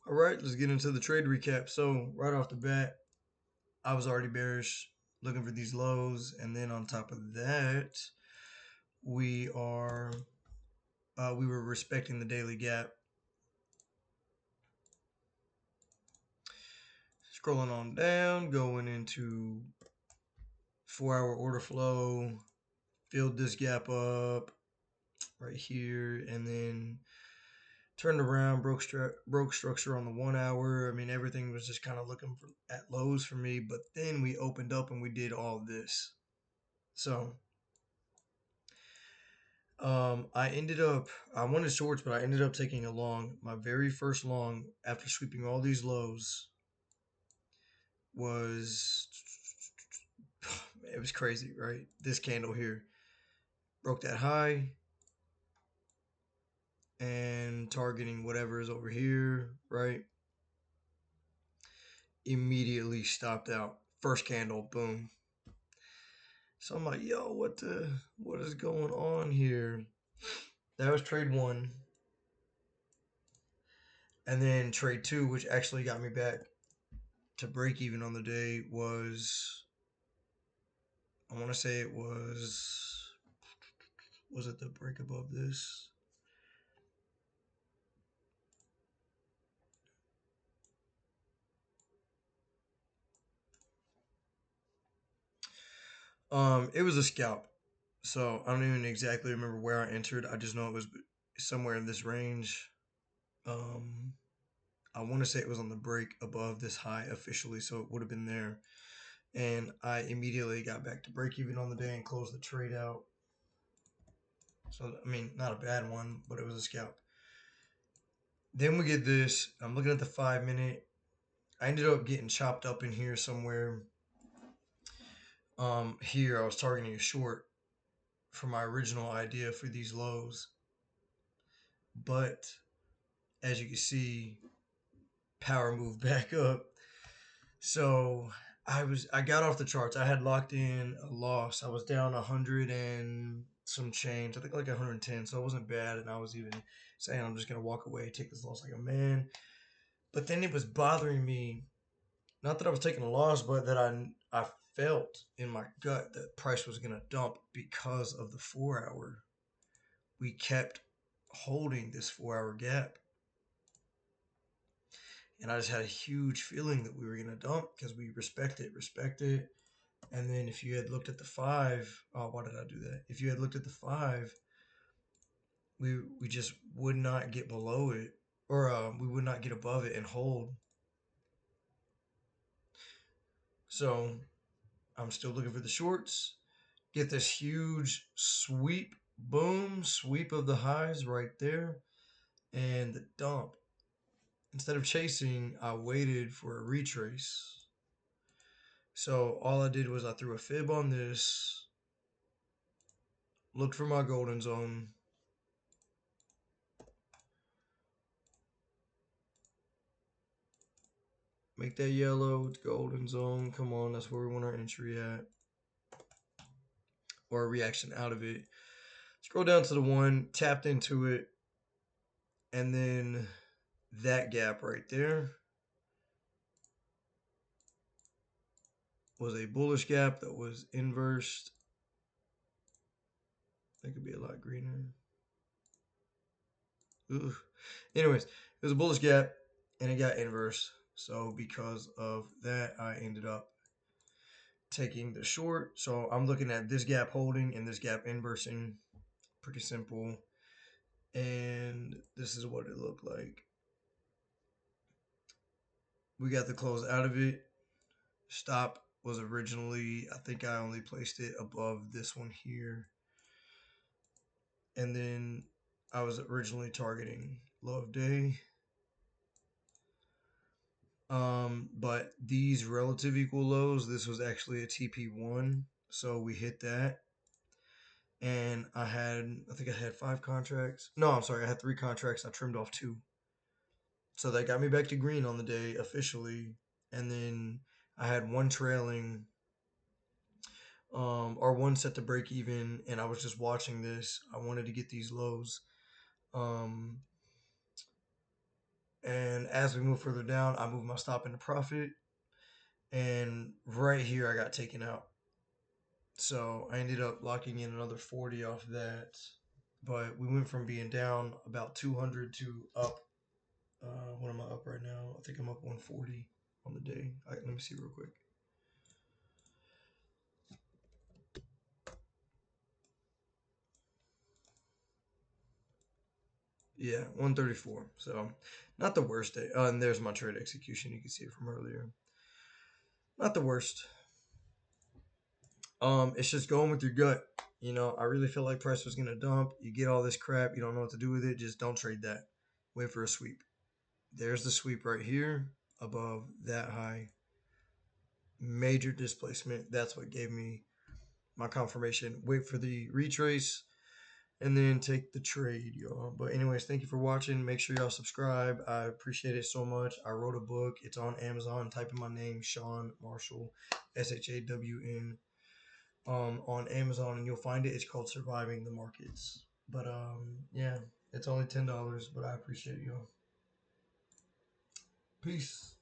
All right, let's get into the trade recap. So right off the bat, I was already bearish, looking for these lows, and then on top of that, we are we were respecting the daily gap. Scrolling on down, going into 4-hour order flow, filled this gap up right here, and then turned around, broke structure on the 1 hour. I mean, everything was just kind of looking at lows for me. But then we opened up and we did all this. So I wanted shorts, but I ended up taking a long. My very first long after sweeping all these lows was, it was crazy, right? This candle here broke that high and targeting whatever is over here, right? Immediately stopped out. First candle, boom. So I'm like, yo, what is going on here? That was trade one. And then trade two, which actually got me back to break even on the day, was, I want to say it was it the break above this? It was a scalp. So I don't even exactly remember where I entered. I just know it was somewhere in this range. Um, I want to say it was on the break above this high officially, so it would have been there. And I immediately got back to break even on the day and closed the trade out. So, I mean, not a bad one, but it was a scalp. Then we get this. I'm looking at the 5 minute. I ended up getting chopped up in here somewhere. Here I was targeting a short for my original idea for these lows. But as you can see, power moved back up. So I got off the charts. I had locked in a loss. I was down 100 and some change. I think like 110. So it wasn't bad. And I was even saying I'm just gonna walk away, take this loss like a man. But then it was bothering me. Not that I was taking a loss, but that I felt in my gut that price was gonna dump because of the 4 hour. We kept holding this 4 hour gap. And I just had a huge feeling that we were gonna dump because we respect it. And then if you had looked at the five, oh, why did I do that? If you had looked at the five, we just would not get below it, or we would not get above it and hold. So I'm still looking for the shorts. Get this huge sweep, boom, sweep of the highs right there, and the dump. Instead of chasing, I waited for a retrace. So all I did was I threw a fib on this, looked for my golden zone, make that yellow, it's golden zone. Come on, that's where we want our entry at. Or a reaction out of it. Scroll down to the one, tapped into it, and then that gap right there was a bullish gap that was inversed. That could be a lot greener. Ooh. Anyways, it was a bullish gap and it got inverse. So because of that, I ended up taking the short. So I'm looking at this gap holding and this gap inversing. Pretty simple. And this is what it looked like. We got the close out of it. Stop was originally, I think I only placed it above this one here. And then I was originally targeting low of day. But these relative equal lows, this was actually a TP1. So we hit that. And I think I had 5 contracts. No, I'm sorry, I had 3 contracts. I trimmed off 2. So that got me back to green on the day officially. And then I had one trailing, or one set to break even, and I was just watching this. I wanted to get these lows. Um, and then as we move further down, I move my stop into profit, and right here I got taken out. So I ended up locking in another 40 off that. But we went from being down about 200 to up. What am I up right now? I think I'm up 140 on the day. Let me see real quick. Yeah, 134. So not the worst day. And there's my trade execution. You can see it from earlier. Not the worst. It's just going with your gut. You know, I really feel like price was gonna dump. You get all this crap, you don't know what to do with it. Just don't trade that. Wait for a sweep. There's the sweep right here above that high. Major displacement. That's what gave me my confirmation. Wait for the retrace and then take the trade, y'all. But anyways, thank you for watching. Make sure y'all subscribe. I appreciate it so much. I wrote a book. It's on Amazon. Type in my name, Shawn Marshall, SHAWN, on Amazon, and you'll find it. It's called Surviving the Markets. But yeah, it's only $10, but I appreciate y'all. Peace.